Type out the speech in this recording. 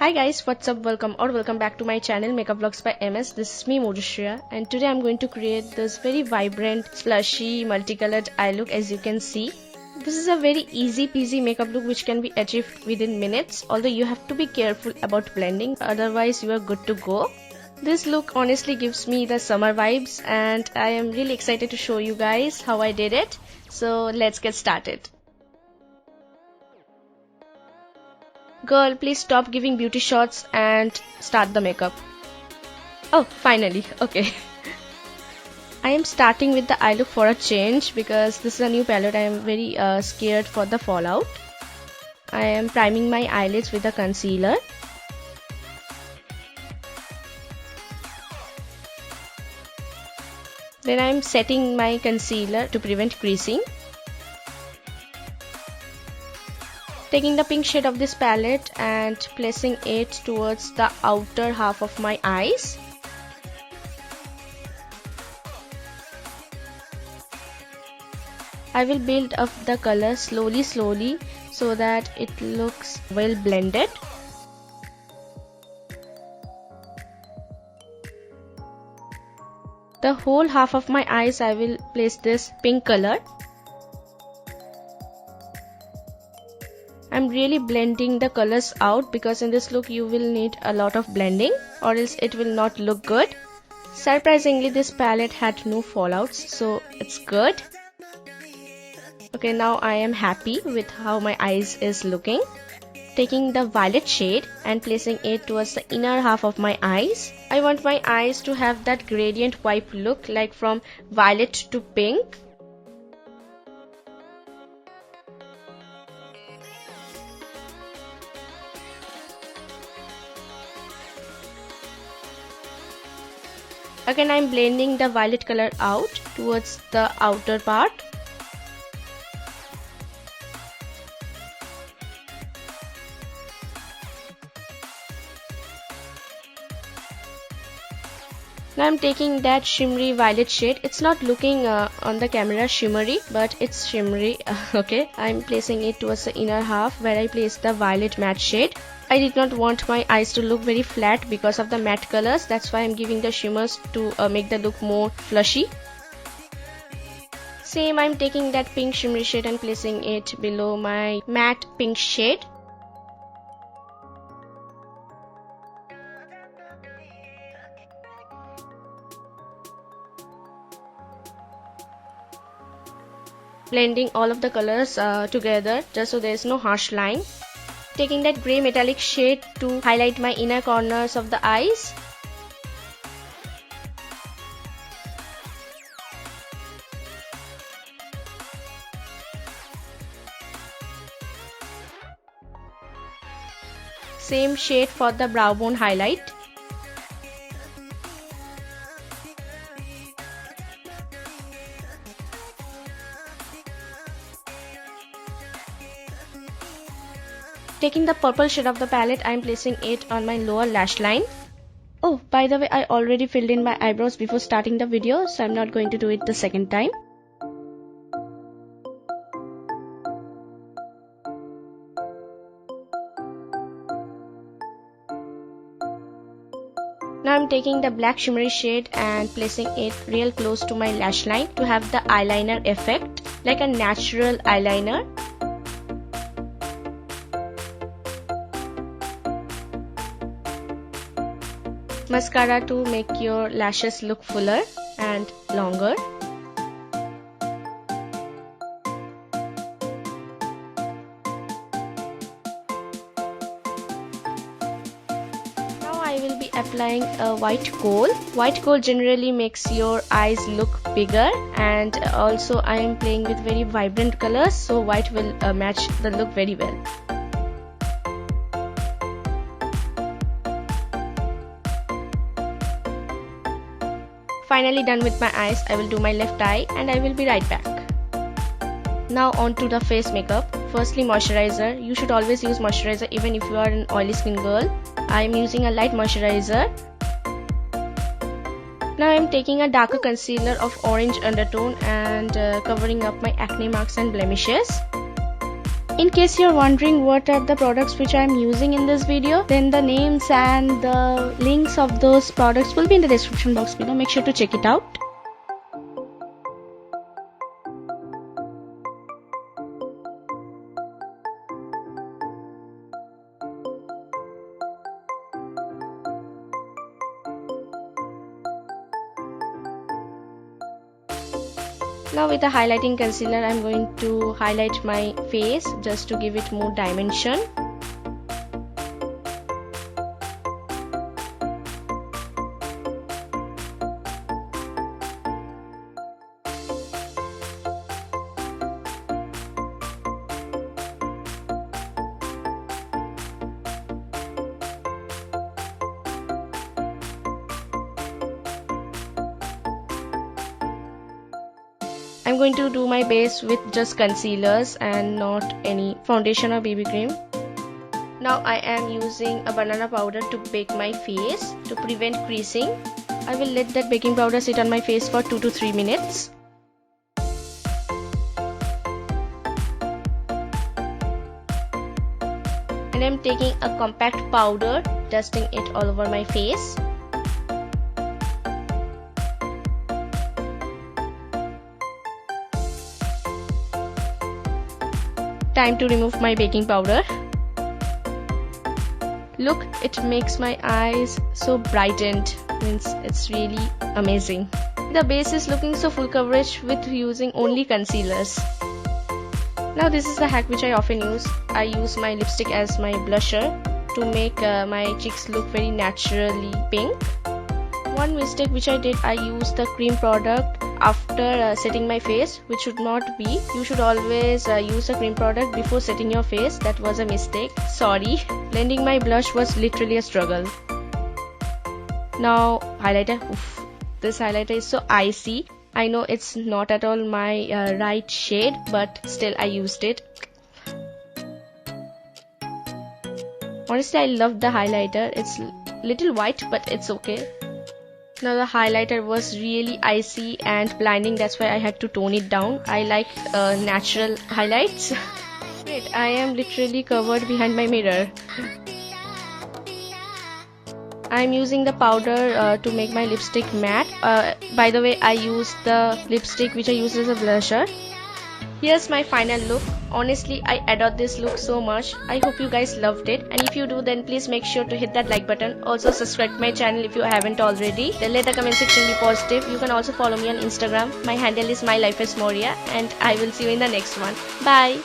Hi guys, what's up? Welcome back to my channel Makeup Vlogs by MS. This is me Modushraya, and today I'm going to create this very vibrant, slushy, multicolored eye look. As you can see, this is a very easy peasy makeup look which can be achieved within minutes, although you have to be careful about blending, otherwise you are good to go. This look honestly gives me the summer vibes, and I am really excited to show you guys how I did it. So let's get started. Girl, please stop giving beauty shots and start the makeup. Oh, finally. Okay. I am starting with the eye look for a change because this is a new palette. I am very scared for the fallout. I am priming my eyelids with a concealer. Then I am setting my concealer to prevent creasing. Taking the pink shade of this palette and placing it towards the outer half of my eyes. I will build up the color slowly so that it looks well blended. The whole half of my eyes I will place this pink color. I'm really blending the colors out because in this look you will need a lot of blending or else it will not look good. Surprisingly, this palette had no fallouts, so it's good. Okay, now I am happy with how my eyes is looking. Taking the violet shade and placing it towards the inner half of my eyes. I want my eyes to have that gradient wipe look, like from violet to pink. Again, I am blending the violet color out towards the outer part. Now I am taking that shimmery violet shade. It's not looking on the camera shimmery, but it's shimmery. Okay, I am placing it towards the inner half where I placed the violet matte shade. I did not want my eyes to look very flat because of the matte colors. That's why I'm giving the shimmers to make the look more flushy. Same, I'm taking that pink shimmery shade and placing it below my matte pink shade. Blending all of the colors together just so there is no harsh line. Taking that grey metallic shade to highlight my inner corners of the eyes. Same shade for the brow bone highlight. Taking the purple shade of the palette, I am placing it on my lower lash line. Oh, by the way, I already filled in my eyebrows before starting the video, so I'm not going to do it the second time. Now I'm taking the black shimmery shade and placing it real close to my lash line to have the eyeliner effect, like a natural eyeliner. Mascara to make your lashes look fuller and longer. Now I will be applying a white kohl. White kohl generally makes your eyes look bigger, and also I am playing with very vibrant colors, so white will match the look very well. Finally done with my eyes, I will do my left eye and I will be right back. Now on to the face makeup. Firstly, moisturizer. You should always use moisturizer even if you are an oily skin girl. I am using a light moisturizer. Now I am taking a darker concealer of orange undertone and covering up my acne marks and blemishes. In case you're wondering what are the products which I'm using in this video, then the names and the links of those products will be in the description box below. Make sure to check it out. Now with the highlighting concealer, I'm going to highlight my face just to give it more dimension. I'm going to do my base with just concealers and not any foundation or BB cream. Now I am using a banana powder to bake my face to prevent creasing. I will let that baking powder sit on my face for 2 to 3 minutes. And I'm taking a compact powder, dusting it all over my face. Time to remove my baking powder. Look, it makes my eyes so brightened. Means it's really amazing. The base is looking so full coverage with using only concealers. Now this is the hack which I often use. I use my lipstick as my blusher to make my cheeks look very naturally pink. One mistake which I did, I used the cream product after setting my face, which should not be. You should always use a cream product before setting your face. That was a mistake. Sorry. Blending my blush was literally a struggle. Now highlighter. Oof, this highlighter is so icy. I know it's not at all my right shade, but still I used it. Honestly, I love the highlighter. It's little white, but it's okay. Now the highlighter was really icy and blinding, that's why I had to tone it down. I like natural highlights. Wait, I am literally covered behind my mirror. I'm using the powder to make my lipstick matte. By the way, I used the lipstick which I use as a blusher. Here's my final look. Honestly, I adore this look so much. I hope you guys loved it, and if you do, then please make sure to hit that like button. Also subscribe to my channel if you haven't already. Then let the comment section be positive. You can also follow me on Instagram. My handle is MyLifeAsMoria, and I will see you in the next one. Bye.